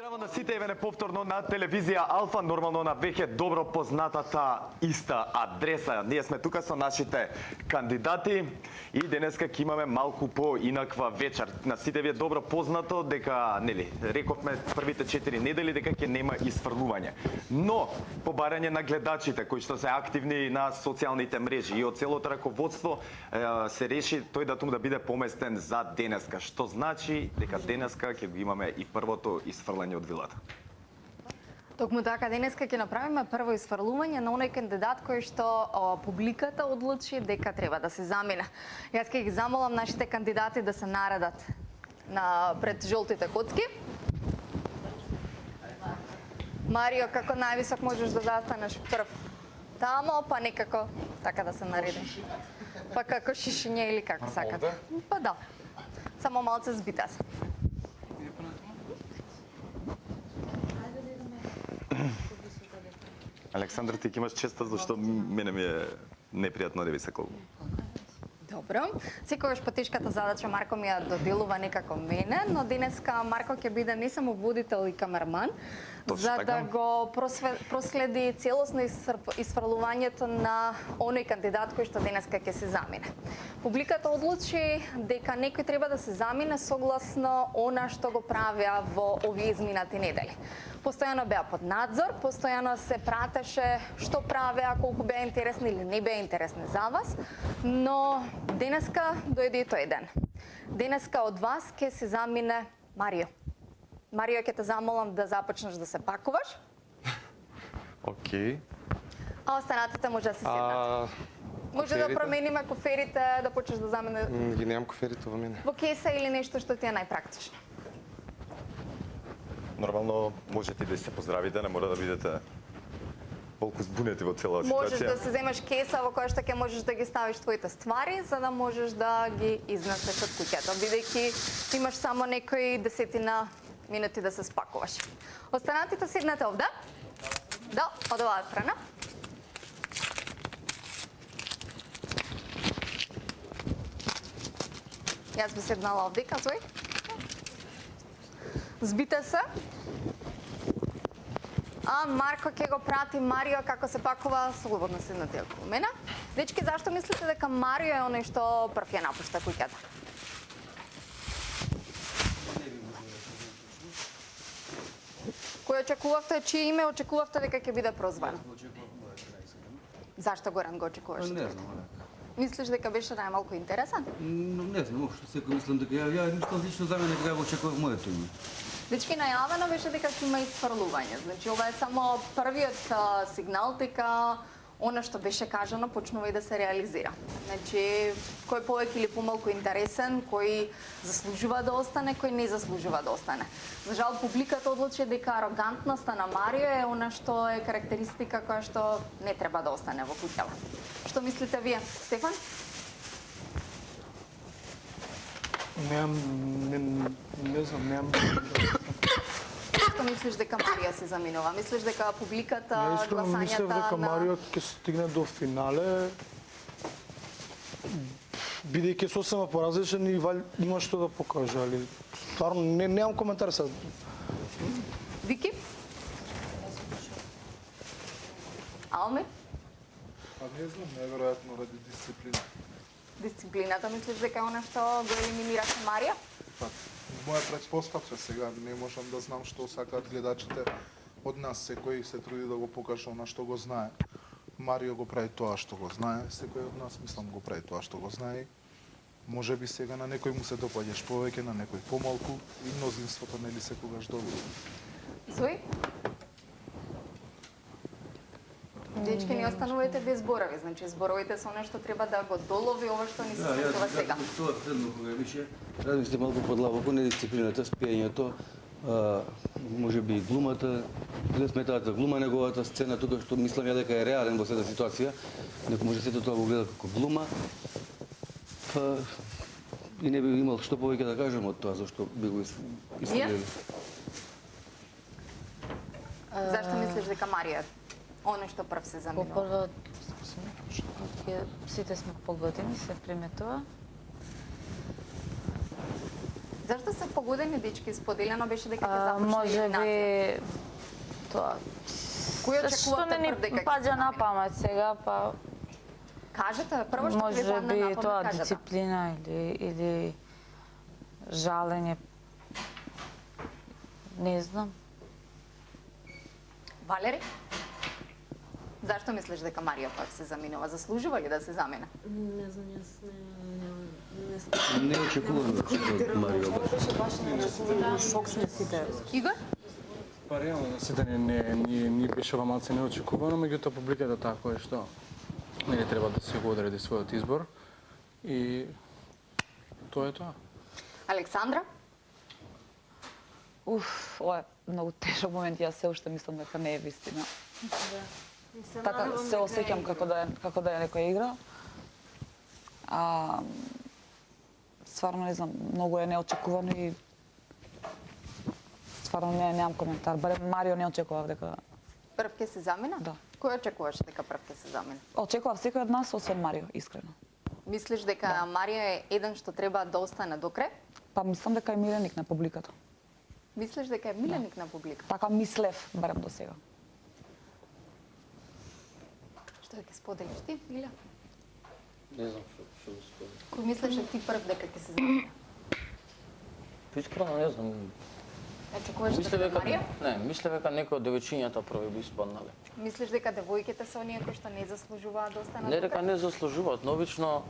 Здраво на сите, еве повторно на телевизија Алфа, нормално на веќе добро познатата иста адреса. Ние сме тука со нашите кандидати и денеска ќе имаме малку поинаква вечер. На сите ви е добро познато дека, нели, рековме првите 4 недели дека ќе нема исфрлување. Но по барање на гледачите кои што се активни на социјалните мрежи и од целото раководство се реши тој датум да биде поместен за денеска, што значи дека денеска ќе го имаме и првото исфрлање од вилата. Токму така, денеска ќе направиме прво исфрлување на оној кандидат кој што публиката одлучи дека треба да се замине. Јас ќе ги замолам нашите кандидати да се наредат пред жолтите коцки. Марио, како највисок можеш да застанеш прв? Тамо, па некако така да се наредиш. Па како шишиње или како сакате. Па да. Само малце збита се. Александр, ти ќе имаш честа, зашто мене ми е непријатно да ви се колу. Добро. Секогаш по тешката задача Марко ми ја доделува некако мене, но денеска Марко ќе биде не само водител и камерман, за да го проследи целосно исфрлувањето на оној кандидат кој што денеска ќе се замине. Публиката одлучи дека некој треба да се замине согласно она што го правеа во овие изминати недели. Постојано беа под надзор, постојано се пратеше што правеа, колку беа интересни или не беа интересни за вас, но денеска дојде и тој ден. Денеска од вас ќе се замине Марио. Марио, ќе те замолам да започнеш да се пакуваш. Океј. А останатите може да се седнат. Може да промениме коферите, да почнеш да замене. Ги немам коферите во мене. Во кеса или нешто што ти е најпрактично. Нормално можете да се поздравите, не мора да бидете толку збунети во целата ситуација. Можеш да се земеш кеса во која што ќе можеш да ги ставиш твоите ствари, за да можеш да ги изнесеш од куќата, бидејќи имаш само некои десетина минути да се спакуваш. Останатите седнете овде. Да, од оваа страна. Јас би седнала овде, казуј. Збите се. А Марко ќе го прати Марио како се пакува, слободно седнате околу мене. Дечки, зашто мислите дека Марио е оној што прв ја напушта куќата? Кој очекувавте, чие име очекувавте дека ќе биде прозван? Зашто Горан го очекуваш? Не знам. Мислиш дека беше најмалку интересен? Не знам, општо секој мислам дека ја лично за мене дека го очекував моето име. Дечки, најавено беше дека ќе има исфрлување. Значи, ова е само првиот сигнал дека она што беше кажано почнува и да се реализира. Значи, кој повеќе или помалку интересен, кој заслужува да остане, кој не заслужува да остане. За жал, публиката одлучи дека арогантноста на Марио е она што е карактеристика која што не треба да остане во куќава. Што мислите вие, Стефан? Не знам. Што мислиш дека Марио се заминува? Мислиш дека публиката, Ја искрено мислев дека Марио ќе стигне до финале, бидејќи сосема поразличен и има што да покаже, али стварно немам коментар сега. Вики? Алми? Не знам, неверојатно ради дисциплина. Дисциплината мислиш дека е она што го елиминираше Марио? Па, моја претпоставка сега, не можам да знам што сакаат гледачите од нас, секој се труди да го покаже она што го знае. Марио го прави тоа што го знае, секој од нас мислам го прави тоа што го знае. Може би сега на некој му се допаѓаш повеќе, на некој помалку и мнозинството нели секогаш добро. Зои? Дечки, не останувате без зборови, значи зборовите се она што треба да го долови ова што ни се случува сега. Тоа предно кога беше, размисли малку подлабоко, недисциплината, спиењето, може би глумата, не сметаат за глума неговата сцена, тука што мислам ја дека е реален во сета ситуација, некој може сето тоа го гледа како глума, и не би имал што повеќе да кажем од тоа, зашто би го исфрлили. Зашто мислиш дека Марио оно што прв се заминува? По прво, сите сме подготвени, се приметува. Зашто се погодени дечки? Споделено беше дека ќе започне Може елиминација. би тоа. Кој Што очекувате не прв дека ни ќе паѓа се на замени? памет сега, па Кажете, прво што ќе ви може падне би на памет, тоа кажете. дисциплина или жалење. Не знам. Валери? Зашто мислиш дека Марио пак се заминува? Заслужува ли да се замине? Не знам, јас не Не очекувам да очекувам Марио баш. беше баш на шок сме сите. Игор? Па реално на сите ни беше малце неочекувано, меѓутоа публиката таа која што нели треба да се го одреди својот избор и тоа е тоа. Александра? Уф, ова е многу тежок момент, јас се уште мислам дека не е вистина. Така се осеќам како да е некоја игра. Стварно не знам, многу е неочекувано и стварно немам коментар. Барем Марио не очекував дека Прв ќе се замине? Да. Кој очекуваш дека прв ќе се замине? очекував секој од нас освен Марио, искрено. Мислиш дека Марио е еден што треба да остане до крај? Па мислам дека е миленик на публиката. Мислиш дека е миленик на публика? Така мислев барем до сега. Што ќе споделиш ти, Илја? Не знам што да спомнам. Кој мислиш ти прв дека ќе се замине? Искрено не знам. Очекуваш Мисле дека дека Марио? не, мисле дека некои од девојчињата први би испаднале. Мислиш дека девојките се оние кои што не заслужуваат да останат Не до дека крај? не заслужуваат, но обично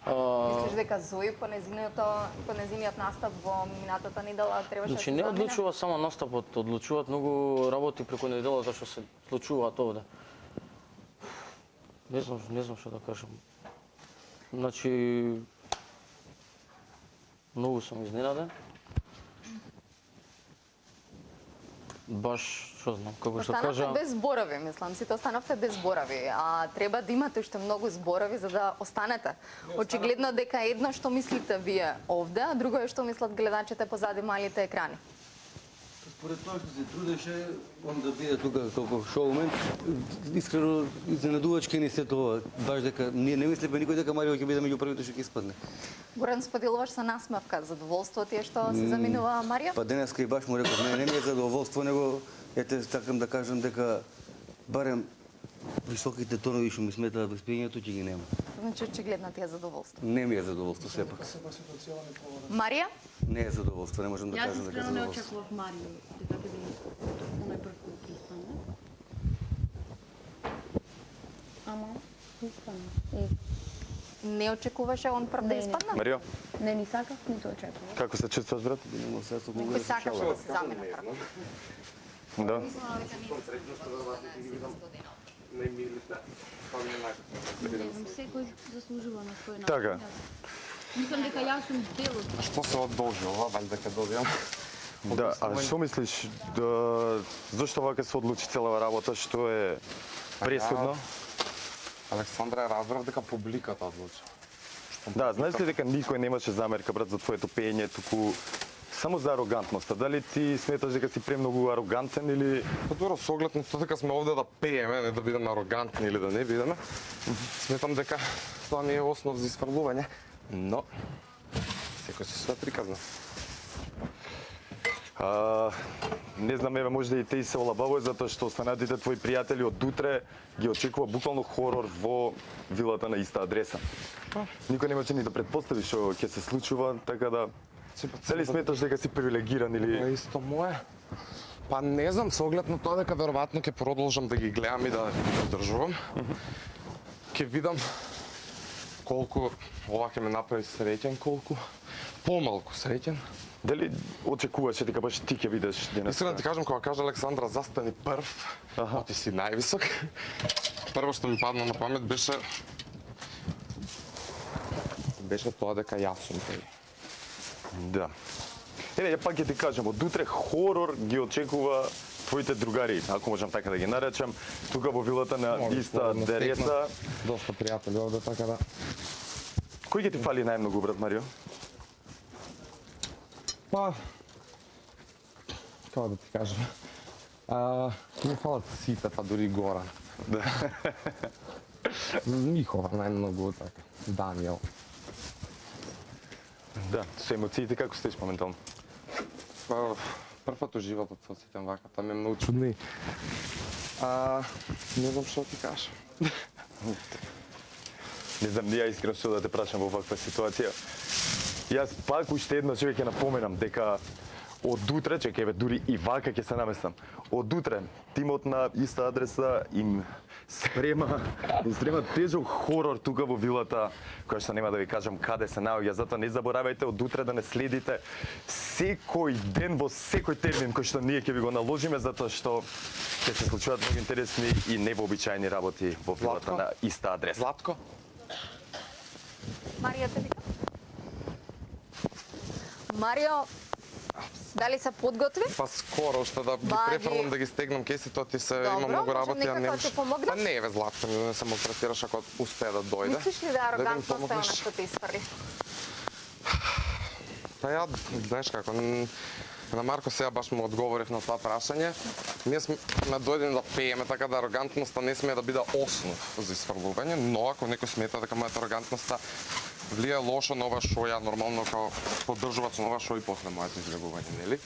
Мислиш дека Зои по незиниот настап во минатата недела требаше значи да не се замине? одлучува само настапот, одлучуваат многу работи преку неделата што се случуваат овде. Не знам што да кажам. Значи многу сум изненаден. Баш, што знам, како што Останавте кажа, без зборови, мислам, сите останавте без зборови, а треба да имате уште многу зборови за да останете. Очигледно дека едно што мислите вие овде, а друго е што мислат гледачите позади малите екрани. Според тоа што се трудеше, он да биде тука како шоумен, искрено изненадувачки ни се тоа. Баш дека ние не мислевме никој дека Марио ќе биде меѓу првите што ќе испадне. Горан, споделуваш со насмевка задоволство ти е што се заминува Марија? Па денеска и баш му реков, не ми е задоволство, него ете сакам да кажам дека барем високите тонови што ми сметаат без пиењето ќе ги нема. Значи очигледно ти е задоволство. Не ми е задоволство сепак. Марија? Не е задоволство, не можам да Јас кажам дека е искрено не задоволство. очекував Марио дека ќе биде оној прв кој ќе испадне. Ама испадне. Не очекуваше он прв да испадне? Марио, Не ни сакав, ниту очекував. како се чувствуваш, брат? Нема сега со кого Кој да се сакаше шалам. да се замине прв? Да. Не знам, секој заслужува на свој начин. Така. Мислам дека јас сум дел од Што се одолжува, валјда ќе добијам. Да, а што мислиш, зашто вака се одлучи цела работа, што е пресудно? Александра, разбрав дека публиката одлучи. Да, знаеш ли дека никој немаше замерка, брат, за твоето пеење, туку само за арогантноста. Дали ти сметаш дека си премногу арогантен или... Па добро, со оглед на тоа дека сме овде да пееме, не да бидеме арогантни или да не бидеме, сметам дека тоа не е основ за isfрлување, но секој се своја приказна. Не знам, еве, може да и те се олабавува затоа што останатите твои пријатели од утре ги очекува буквално хорор во вилата на иста адреса. Никој немаше ни да предпостави што ќе се случува, така да... Дали сметаш дека си привилегиран Тоа или... е исто мое. Па не знам, со оглед на тоа дека веројатно ќе продолжам да ги гледам и да ги одржувам. Ќе видам колку ова ќе ме направи среќен, колку помалку среќен. Дали очекуваше дека баш ти ќе видиш денес? Искрено ти кажам, кога кажа Александра застани прв, а ти си највисок, прво што ми падна на памет беше тоа дека јас сум тој. Да. Ја пак ќе ти кажам, од утре хорор ги очекува твоите другари, ако можам така да ги наречам, тука во вилата на иста адреса. Доста пријатели овде, така да... Кој ќе ти фали најмногу, брат Марио? Па, како да ти кажам, ми фалат сите, па дури Горан. Да. Михова најмногу, така, Даниел. Да, со емоциите како стоиш моментално? Прв пат во животот се осеќам вака, тоа ми е многу чудно и не знам што ти кажам. Не знам, ја искрено што да те прашам во ваква ситуација. Јас пак уште еднаш ќе напоменам дека од утре, чекај дури и вака ќе се наместам. Од утре тимот на иста адреса им спрема тежок хорор тука во вилата, која што нема да ви кажам каде се наоѓа, затоа не заборавајте од утре да не следите секој ден во секој термин кој што ние ќе ви го наложиме, затоа што ќе се случуваат многу интересни и невообичаени работи во вилата на иста адреса. Златко? Марија те вика. Марио, дали се подготви? Па скоро што да ги префрлам да ги стегнам кесито, ти се има многу работи, можам некако ќе помогнеш? Па не, Златко, не се малтретираш ако успее да дојде. Мислиш ли да ми арогантно е помогнеш? она што те испрли? Па ја, знаеш како, на Марко сега баш му одговорив на тоа прашање. Ние сме дојдени да пееме, така да арогантноста не смее да биде основ за испрлување, но ако некој смета дека мојата арогантноста влие лошо на ова шоу, ја нормално како поддржувач на ова шоу и после моето излегување, нели?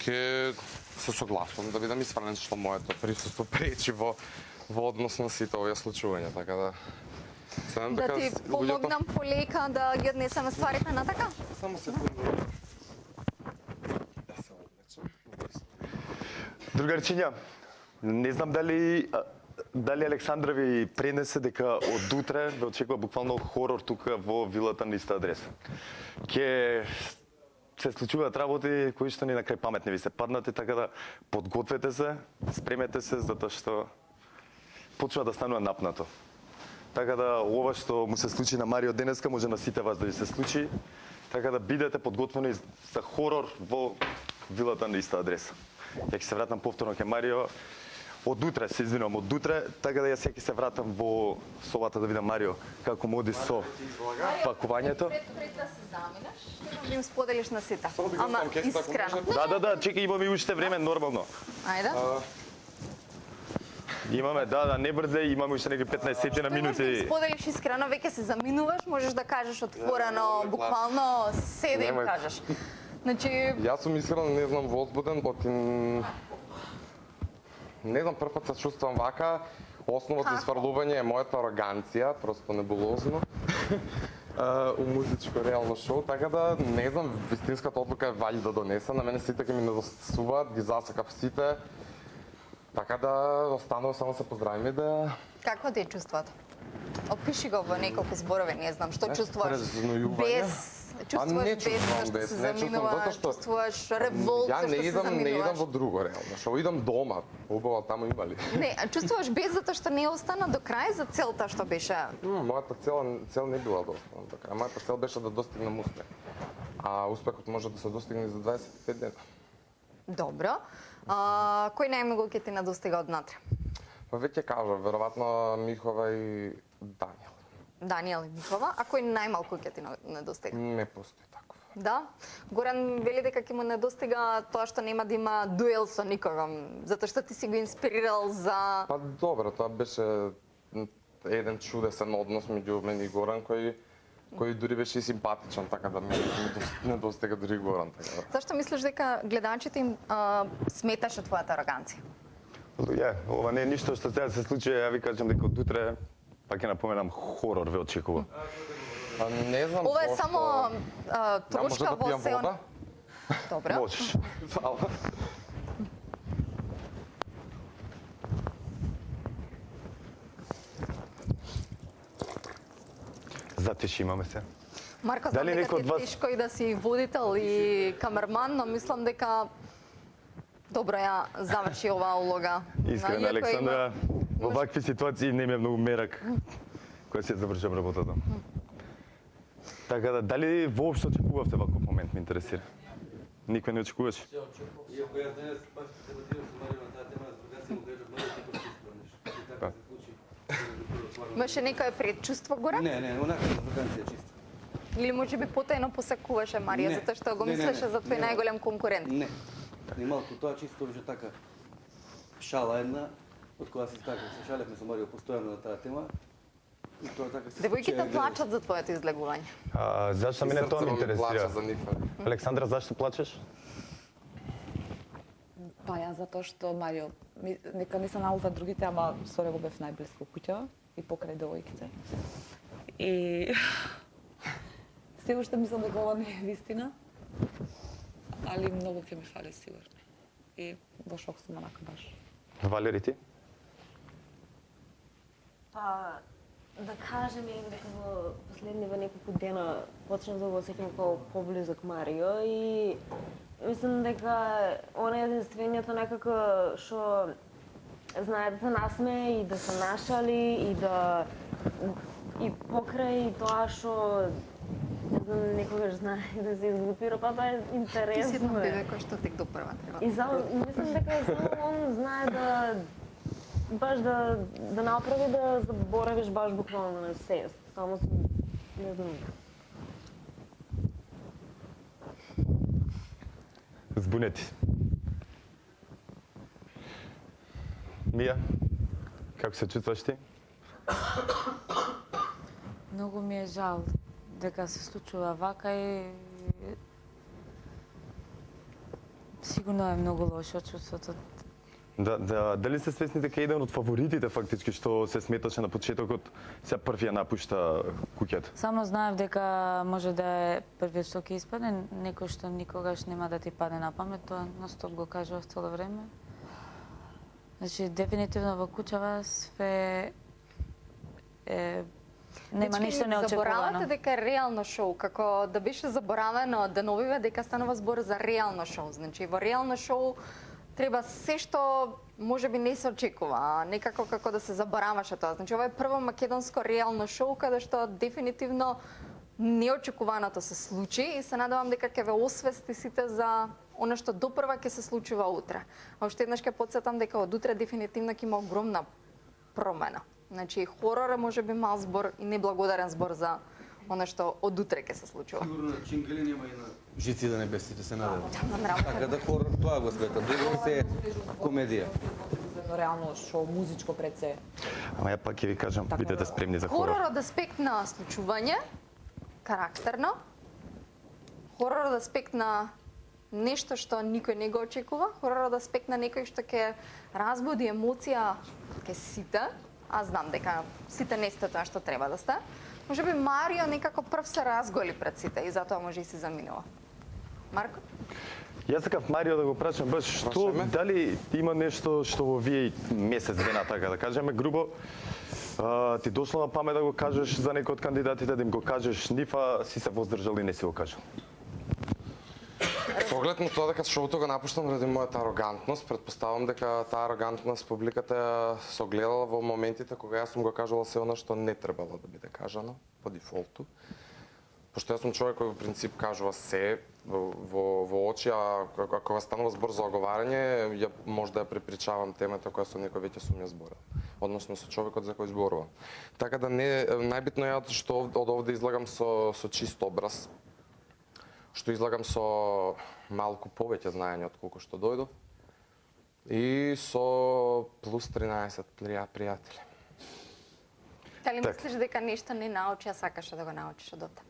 Ке се согласувам да бидам исправен што моето присуство пречи во однос на сите овие случувања, така да Да ти помогнам полека да ги однесеме стварите на така? Само се Другарчиња, не знам дали Александра ви пренесе дека од утре ве очекува буквално хорор тука во вилата на иста адреса. Ке се случуваат работи кои што ни на крај памет не ви се паднати, така да подгответе се, спремете се, затоа што почва да станува напнато. Така да ова што му се случи на Марио денеска може на сите вас да ви се случи, така да бидете подготвени за хорор во вилата на иста адреса. Ја ќе се вратам повторно кај Марио. Од утре, се извинувам, од утре, така да јас ќе се вратам во собата да видам Марио како му оди со пакувањето. Пред да се заминеш, да им споделиш на сите. Ама искрено. Да, чекај, имаме и уште време, нормално. Ајде. Имаме, не брзе, имаме уште некои 15 на минути. Можеш да им споделиш искрено, веќе се заминуваш, можеш да кажеш отворено, буквално се да им кажеш. Значи, Јас сум искрено не знам возбуден, не знам, прв пат се чувствувам вака. Основата за сврлување е мојата ароганција, просто небулозно. У музичко реално шоу, така да не знам, вистинската одлука е вали да донеса, на мене сите ќе ми недостасуваат, ги засакав сите. Така да останува само се поздравиме да... Какво ти е чувството? Опиши го во неколку зборови, не знам, што чувствуваш Презнојување. чувствуваш без, што се заминува, чувствуваш револта што се заминуваш. Не идам во друго реално, што идам дома, убаво таму има ли. Не, чувствуваш без затоа што не остана до крај за целта што беше. Мојата цел не била да останам до крај. Мојата цел беше да достигнам успех. А успехот може да се достигне за 25 дена. Добро. Кој најмногу ќе ти надостига однатре? Па веќе кажа, веројатно Михова и Даниел. Даниел и Михова, а кој најмалку ќе ти недостига? Не постои таков. Да? Горан вели дека ќе му недостига тоа што нема да има дуел со никого, затоа што ти си го инспирирал за... Па добро, тоа беше еден чудесен однос меѓу мене и Горан кој дури беше и симпатичен, така да ми недостига дури Горан. Така да. Зашто мислиш дека гледачите им сметаше твојата ароганција? Ова не е ништо што сега се случи, ја ви кажам дека од утре, пак ќе напоменам, хорор ве очекува. Не знам Ова е зошто. само трошка може да во пијам се... вода? Добро. Можеш. Фала. Затиши имаме се. Марко, знам Дали дека некој ти од е вас- тешко и да си водител и камерман, но мислам дека добро ја заврши оваа улога. Искрено, Иако Александра, има- во вакви ситуации не ми е многу мерак кој се завршам работата. Така да, дали воопшто очекувавте ваков момент, ме интересира? Никој не очекуваше? Иако јас денес баш дебатирам со Марио на таа тема, другар се му кажа, многу ти го исправниш. И така се случи. Имаше некое предчувство горе? Не, онака за вакансија чисто. Или може би потајно посакуваше Марија, Не. затоа што го Не, мислеше за твој не. најголем конкурент? Не. Не малку тоа чисто беше така шала една, од која се така се шалевме со Марио постојано на таа тема. Девојките плачат за твоето излегување. Зашто мене тоа ме Срцето ми плаче интересира? за нив. Александра, зашто плачеш? Па ја затоа што Марио, нека не се наулта другите, ама со него бев најблиску куќа и покрај девојките. И се уште мислам дека ова не е вистина, али многу ќе ми фали сигурно. И во шок сум онака баш. Валери ти? Па, да кажеме дека во последниве неколку дена почнав да го осеќам како поблизок Марио и мислам дека он е единствениот некако што знае да се насмее и да се нашали и покрај тоа што не знам, некогаш знае да се изглупира, па тоа е Ти си интересно. едно бебе кој што тек допрва треба. И само, мислам дека само он знае да баш да направи да заборавиш баш буквално на се. Само не знам. Збунети. Мија, како се чувствуваш ти? Многу ми е жал дека се случува вака и сигурно е многу лошо чувството. Дали сте свесни дека еден од фаворитите фактички што се сметаше на почетокот, се првија напушта куќата? Само знаев дека може да е првиот што ќе испадне, некој што никогаш нема да ти падне на памет, тоа ностоп го кажував цело време. Значи, дефинитивно во куќава све нема ништо неочекувано. Заборавате дека е реално шоу, како да беше заборавено деновиве дека станува збор за реално шоу. Значи, во реално шоу треба се што можеби не се очекува, некако како да се забораваше тоа. Значи, ова е прво македонско реално шоу каде што дефинитивно неочекуваното се случи и се надевам дека ќе ве освести сите за она што допрва ќе се случува утре. А уште еднаш ќе потсетам дека од утре дефинитивно ќе има огромна промена. Значи, хорор е можеби мал збор и неблагодарен збор за она што од утре ќе се случува. Сигурно на чинкали нема и на жици да небесите се надевам. Нравам. Така да хорор тоа го света, друго се комедија. Реално шоу, музичко пред се. Ама ја пак ќе ви кажам, бидете спремни за хорор. Хорор од аспект на случување, карактерно. Хорор од аспект на нешто што никој не го очекува. Хорор од аспект на некој што ќе разбуди емоција ке сите. Аз знам дека сите не сте тоа што треба да сте. Можеби Марио некако прв се разголи пред сите и затоа може и си заминува. Марко? Јас сакав Марио да го прашам баш што, дали има нешто што во вие месец дена, така да кажеме, грубо, ти дошло на памет да го кажеш за некој од кандидатите, да им го кажеш нив, а си се воздржал и не си го кажал? Со оглед на тоа дека шоуто го напуштам ради мојата арогантност, претпоставам дека таа арогантност публиката ја согледала во моментите кога јас сум го кажала се она што не требало да биде кажано по дефолту. Пошто јас сум човек кој во принцип кажува се во очи, а кога станува збор за оговарање, ја може да ја препричавам темата која со некој веќе сум ја зборил, односно со човекот за кој зборувам. Така да не најбитно е што од овде излагам со чист образ, што излагам со малку повеќе знаење од колку што дојдов и со плюс 13 пријатели. Дали мислиш дека нешто не научи, а сакаш да го научиш од овде?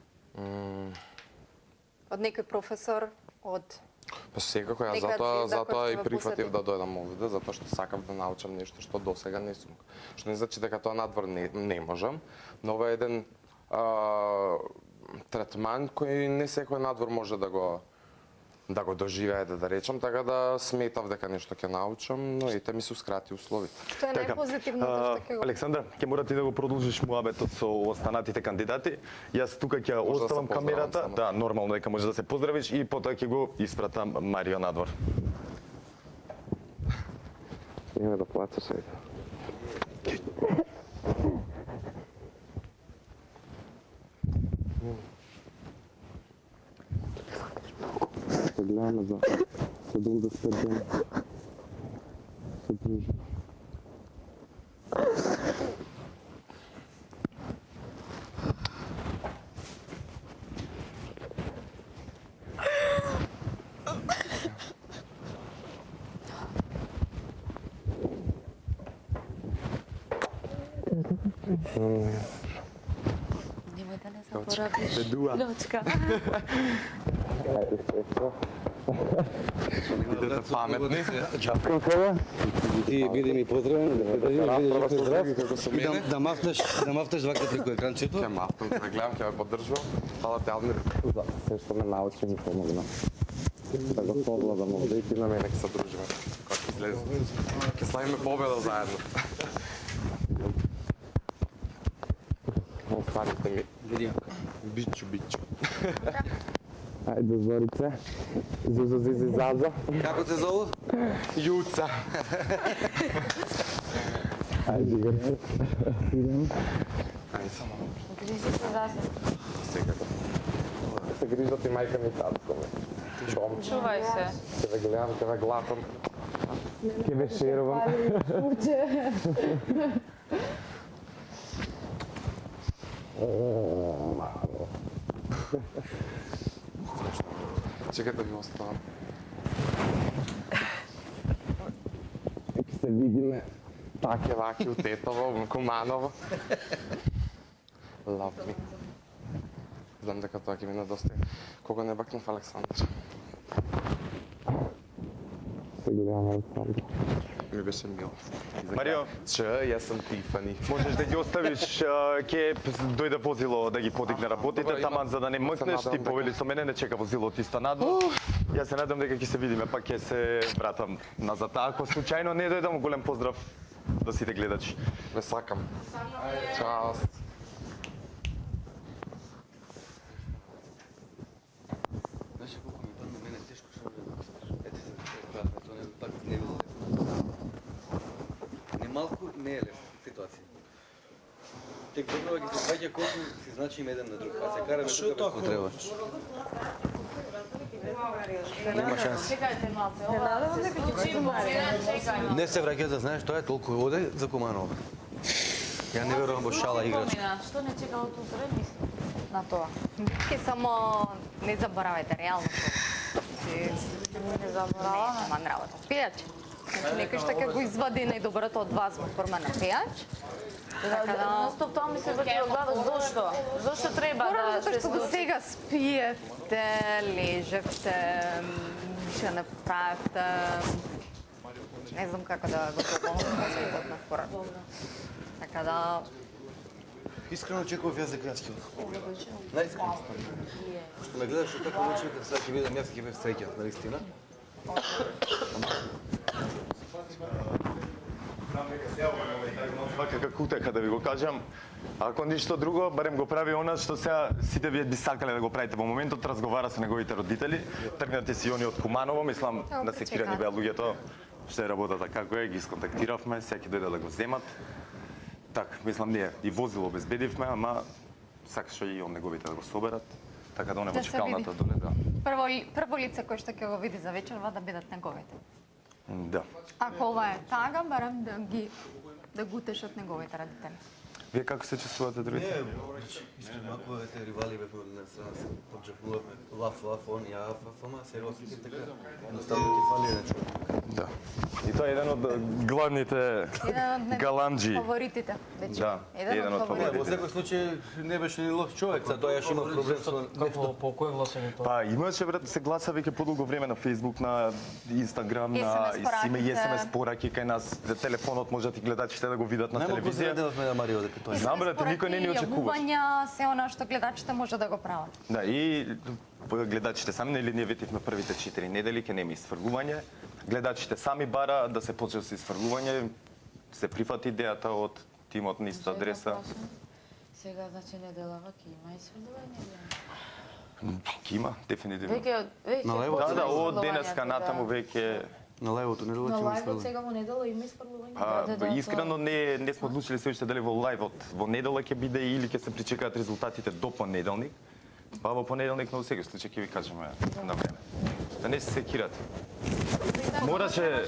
Од некој професор, од... Па секако, јас затоа и прифатив да дојдам овде, затоа што сакав да научам нешто што досега не сум. Што не значи дека тоа надвор не можам, но ова е еден третман кој не секој надвор може да го доживее, да речам, така да сметав дека нешто ќе научам, но ете ми се ускрати условите. Тоа е најпозитивното што ќе го... Александра, ќе мора ти да го продолжиш муабетот со останатите кандидати. Јас тука ќе оставам камерата. Да, нормално дека може да се поздравиш и потоа ќе го испратам Марио надвор. Нема да плачеш сега. Се гледаме за 75 дена. Се дружим. порабиш плочка. Бидете паметни. Ти биде ми поздравен, да те држиш, Прва бидеш здрав. како со И мене. да мафнеш вака преку екранчето. Ќе мафтам, ќе гледам, ќе ме поддржувам. Фала те, Адмир, за се што ме научи ми помогна. Да го совладам овде и ти на мене ќе се дружиме. Кога ќе излезе. Ќе славиме победа заедно. Останите ми. Бичу. Ајде, Зорице. Зузо, Зизи, Заза. Како те зову? Јуца. Ајде, играј. Ајде. Грижи се за се. Секако. Се грижат и мајка ми и татко ми. Чом. Чувај се. Ќе ве гледам, ќе ве глатам. Ќе ве шерувам. Мало. Чекaj да ви оставам. Ќе се видиме таке ваки у Тетово, у Куманово. Love me. Знам дека тоа ќе ми недостига. Кога не бакнав Александар. Се гледам Александар. Ми беше мило. Марио. Ч, јас сум Тифани. Можеш да ги оставиш, ќе дојде возило да ги подигне работите, Добро, таман за да не се мркнеш, ти надевам повели со мене, не чека возило ти ста надвор. Јас се надам дека ќе се видиме, па ќе се вратам назад. Ако случајно не дојдам, голем поздрав до сите гледачи. Ве сакам. Чао. Знаеш колку ми падна мене тешко што ете се прават, тоа не така не било лесно. Не малку не е лесно ситуација. Тек добро ги се сваќа колку си значиме еден на друг, а се караме тука како треба. Нема шанс. Чекајте малце, ова се случи чекај. Не се враќа да знаеш тоа е толку оде за Куманово. Ја не верувам во шала играчка. Што не чекало утре, мислам. На тоа. Ке само не заборавајте реално. Не забораваме. Ман работа. Пијач. Значи некој што ќе го извади најдоброто од вас во форма на пијач. Така да... Настоп тоа ми се врти во глава, зошто? Зошто треба Поради да затоа се што до случи? сега спиевте, лежевте, ништо не правите. Не знам како да го дополнам посветот на порано. Така да... Искрено очекував јас за крачки. Најискрено. Што ме гледаш како ученик, сега ќе видам јас ќе бев среќен, наистина. Како утеха да ви го кажам, ако ништо друго, барем го прави она што сега сите вие би сакале да го правите во моментот, разговара со неговите родители, тргнате си они од Куманово, мислам да секирани беа луѓето, што е работата како е, ги сконтактиравме, сега ќе дојде да го земат. Так, мислам ние и возило обезбедивме, ама сакаше и он неговите да го соберат, така да он е во Да се чекалната види. доле, да. Прво лице кој што ќе го види за вечерва да бидат неговите. Да. Ако ова е тага, барем да го утешат неговите родители. Вие како се чувствувате другите? Не, искрено, ако ете ривали бевме од една страна, се поджакувавме лаф, он ја ама сериозно така. Едноставно ти фали еден човек. Да. И тоа е еден од главните галанджи. Фаворитите, дечи. Да, еден од Во фаворитите. секој случај не беше ни лош човек, за тоа јас имав проблем со нешто. По кој гласање тоа? Па имаше брат се гласа веќе подолго време на Facebook, на Instagram, на SMS пораки кај нас, телефонот можат и гледачите да го видат на Најмалку телевизија. заредевме на Марио дека тоа е. Знам, брате, никој не ни очекуваше. Јавувања, се она што гледачите може да го прават. Да, и гледачите сами, нели ние ветивме првите 4 недели ќе нема изфрлување. Гледачите сами бара да се почне со изфрлување. Се прифати идејата од тимот на иста адреса. Сега, значи, неделава ќе има изфрлување. Ќе има, дефинитивно. Веќе На лево? Да, од денеска натаму веќе На лајвото не На ќе има лајвот сега во недела има изфрлување. Па, искрено не сме одлучили се уште дали во лајвот во недела ќе биде или ќе се причекаат резултатите до понеделник. Па во понеделник на секој случај ќе ви кажеме на време. Да не се секирате. Мораше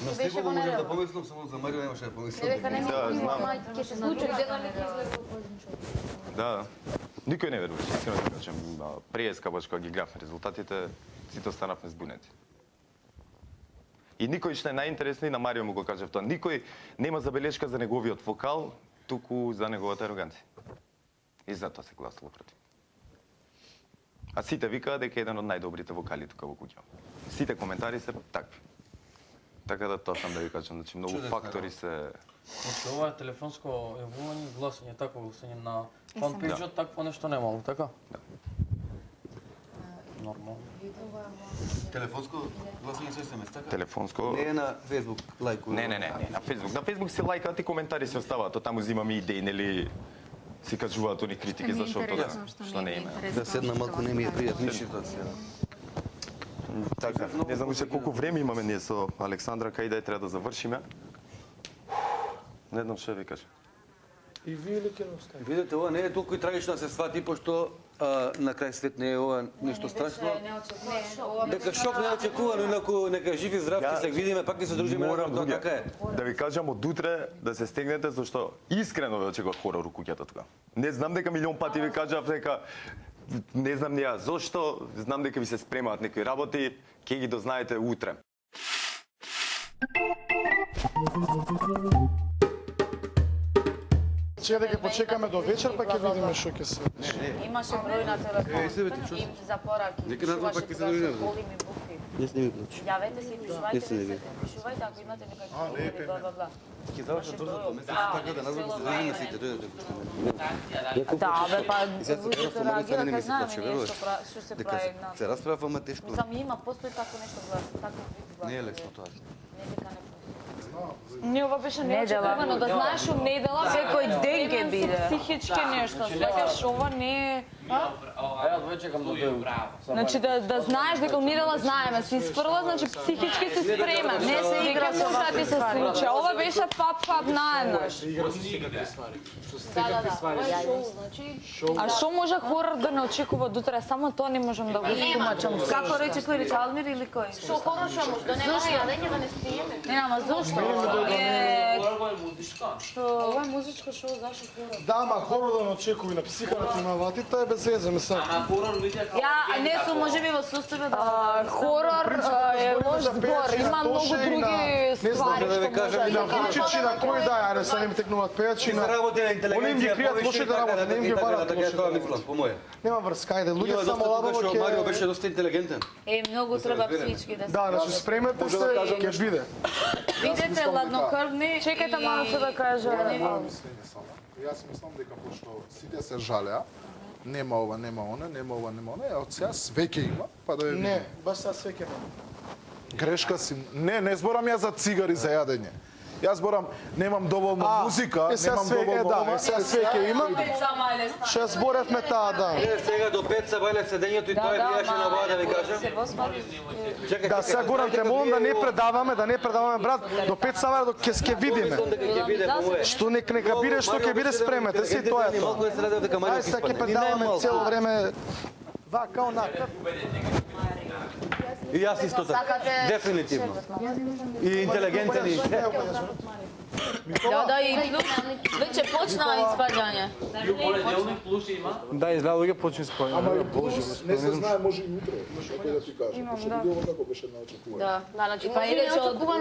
На секој можам да помислам, само за Марио немаше да помислам. Дека не Да, знам. ќе се случи денеска излезе поеден човек. Да. Никој не веруваше, искрено да кажам. Преска баш кога ги гледавме резултатите, сите останавме збунети. И никој што е најинтересно и на Марио му го кажав тоа. Никој нема забелешка за неговиот вокал, туку за неговата ароганција. И затоа се гласало против. А сите викаат дека е еден од најдобрите вокали тука во куќа. Сите коментари се такви. Така да тоа сам да ви кажам, значи многу фактори се... Значи, ова е телефонско јавување, гласање, такво гласање на фанпејџот, такво нешто немало, така? Да. Нормално. Телефонско гласање со SMS, така? Телефонско... Не е на Facebook лајку. Не, на Facebook. На Facebook се лајкаат и коментари се оставаат, то таму зимаме идеи, нели си кажуваат они критики за што тоа, што не има. Да седна малку не ми е пријатно ситуација. Така, не знам уште колку време имаме ние со Александра, кај да треба да завршиме. Не знам што ви кажа. И вие ли ќе оставите? Видете, ова не е толку и трагично да се свати, пошто на крај свет не е ова нешто страшно. Дека шок неочекувано, инаку нека жив и здрав ќе се видиме, пак ќе се дружиме, Морам тоа други. така е. Да ви кажам од утре да се стегнете зашто искрено ве очекува хорор у куќата тука. Не знам дека милион пати ви кажав дека не знам ни ја зошто, знам дека ви се спремаат некои работи, ќе ги дознаете утре. Сега дека почекаме до вечер, па ќе видиме што ќе се. Имаше број на телефон. Им за пораки. Нека назвам пак ќе се дојдем. Големи букви. Не се ми клучи. Јавете се и Не пишувајте се не ви. Пишувајте ако имате некај проблеми, бла бла бла. Ќе завршат брзото, месец така да назвам се дојдеме сите, дојдете. Да, бе, па Сега се луѓето разправа, реагираат не ми кај се знаеме плаче, ние веруваш? што се Дека прави на... се расправа, ама тешко. Сам има, постои тако нешто глас, тако вид глас. Не е лесно тоа. Не дека не Не, ова беше Недела. неочекувано, да знаеш у недела Секој ден ќе биде. психички нешто, сваќаш ова не е... Ја од чекам да дојдам. Значи да знаеш дека у недела знаеме, си сфрла, значи психички си спремен. Не се игра со може да ти се случи. Ова беше пап наеднаш. Игра со секакви ствари. Со Да, секакви ствари. шоу, значи... А што може хорор да не очекува до утре? Само тоа не можам да го стумачам. Како рече кој Чалмир или кој? Што хорор што може да нема јадење да не спиеме? Не, ама зошто? Ова е музичко шоу, зашто хорор? Да, ама хорор да не очекува на психата на вати, тоа е без везе, мислам. Ја не сум можеби во состојба да Хорор е лош збор, има многу други ствари да ви што кажам, може и на да Вучичи, на кој да, ајде се не ми текнуваат пејачи, За работа на Они им ги интелигенција, кријат лошите работи, не им ги барат така лошите тоа работи. мислам, по моје. Нема врска, ајде, Има луѓе доста само тука лабаво што Марио беше ќе... доста интелигентен. многу треба разбираме. психички да се. Да, значи спремете се, ќе биде. Бидете ладнокрвни. Чекајте малку да кажа. Јас мислам дека пошто сите се жалеа, нема ова, нема она, нема ова, нема она, од сега све ќе има, па да ја Не, видиме. баш сега све ќе има. Грешка си. Не зборам ја за цигари за јадење. Јас зборам, немам доволно музика, сега немам све, доволно да, ова. сега све ќе има. Ше зборевме таа, да. Сега до 5 са бајле седењето и тоа е бијаше на вода, да ви кажам. Чекај, Да, сега Горан, те молам да не предаваме, брат, до 5 савара до ќе видиме. Мислам дека ќе биде по моје. Што нека биде, што ќе биде, спремете се и тоа е тоа. Малку да се ради дека Марио Ајде ќе сега ќе испадне. предаваме цело време вака, онака. И јас исто така. Дефинитивно. И интелигентен и Да, и плюс, веќе почнаа испаѓање. Да, изгледа луѓе почни спојано. Ама и плюс, не се знае, може и утре, како да ти кажам. Беше видово како беше наочекувано. Да, значи па и рече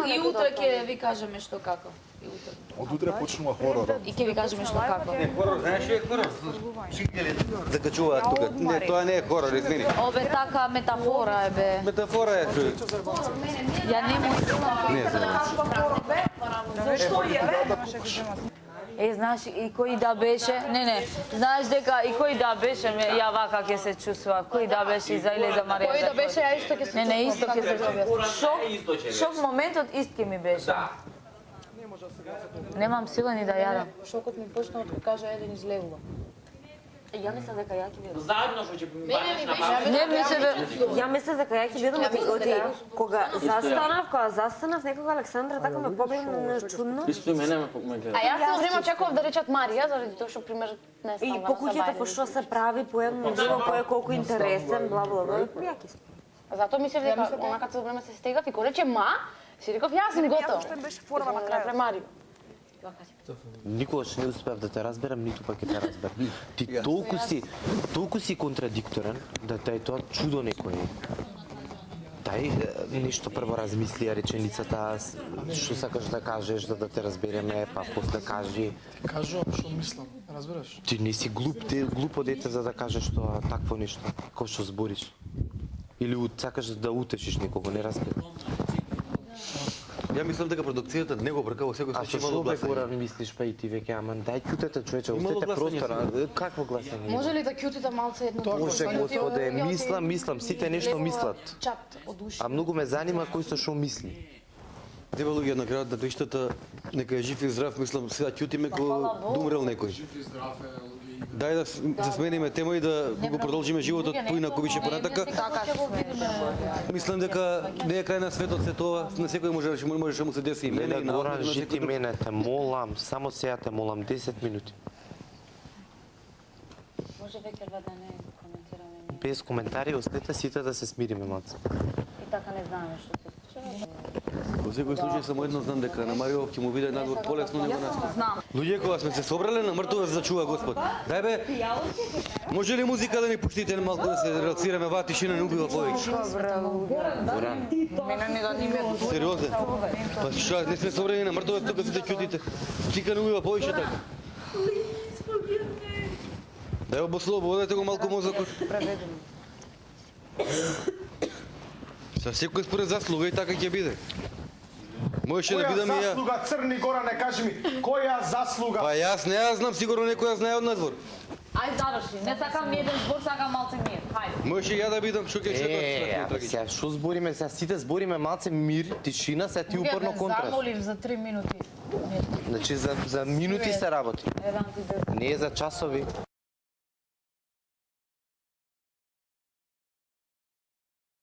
и утре ќе ви кажеме што како. И утре. Од утре почнува хоророт. И ќе ви кажеме што како. хорор, знаеш ли е хорор? Закачуваат тука. Не, тоа не е хорор, извини. Обе така метафора е бе. Метафора е човек. Ја не му Не знам. знаеш и кој да беше? Не. Знаеш дека и кој да беше, ја вака ќе се чувствува. Кој да беше за или за Марија. Кој да беше, ја исто ќе се Не, исто ќе се чувствува. Шок моментот ист ќе ми беше. Немам сила ни да јадам. Шокот ми почна од кога кажа еден излегува. Ја мислам дека ја ќе бидам. Заедно што ќе баш на Не мисле Ја мислам дека ја ќе бидам кога застанав некога Александра така ме погледна чудно. Исто и мене ме гледа. А јас цело време очекував да речат Марија, заради тоа што пример не И станува по на куќата сабајни. по што се прави, по едно дело, кој е колку интересен, бла бла бла. Ја ќе Затоа мислев дека онака цело време се стегат и кога рече ма, си реков јас сум готов. што им беше форма на Напре крајот. Марио. Никогаш не успеав да те разберам, ниту пак ќе те разберам. Ти толку си контрадикторен да те е тоа чудо некој. Дај нешто прво размисли ја реченицата, што сакаш да кажеш, да те разбереме, па после кажи. Ти кажувам што мислам, разбираш? Ти не си глуп, ти глупо дете за да кажеш тоа такво нешто, кој што збориш. Или сакаш да утешиш некого, не разбирам. Ја мислам дека продукцијата не го брка во секој А случај што имало бе гласање. го мислиш па и ти веќе, ама дај ќутете човече, Имало остете гласање простора. Какво гласање? Може ли да кјутите малце едно друго? Може, господе, мислам, сите нешто мислат. Чат од уши. А многу ме занима кој со што мисли. Дева луѓе на крајот на тоиштата, нека е жив и здрав, мислам, сега ќутиме кога умрел некој. Дај да смениме тема и да го продолжиме животот поинаку више понатака. Мислам дека не е крај на светот се тоа, на секој можеше му се деси и мене Мене и на Горан, на жити секој друг. мене, те молам, само сега те молам, 10 минути. Може веќе да не коментираме ние. Без коментари, остете сите да се смириме малце. И така не знаеме што се случува. Во секој случај само едно знам дека на Марио ќе му биде надвор полесно него нас. Знам. Луѓе кога сме се собрале на мртво за чува Господ. Дај бе. Може ли музика да ни пуштите малку да се релаксираме, ваа тишина не убива повеќе. Горан, Мене не да ни ме Сериозно? Па што, не сме собрани на мртво, тука сите ќутите. Тика не убива повеќе така. Дај обослободете го малку мозокот. Са секој според заслуга и така ќе биде. Можеше да бидам и ја. заслуга, Црни Горане, кажи ми, која заслуга? Па јас не ја знам, сигурно некој ја знае од надвор. Ај заврши, не сакам ни еден збор, сакам малце мир. Хајде. Можеше ја да бидам, што ќе сега што збориме, сега сите збориме малце мир, тишина, сега ти упорно контраш. замолив за 3 минути. Значи за минути се работи, Едам ти да не е за часови.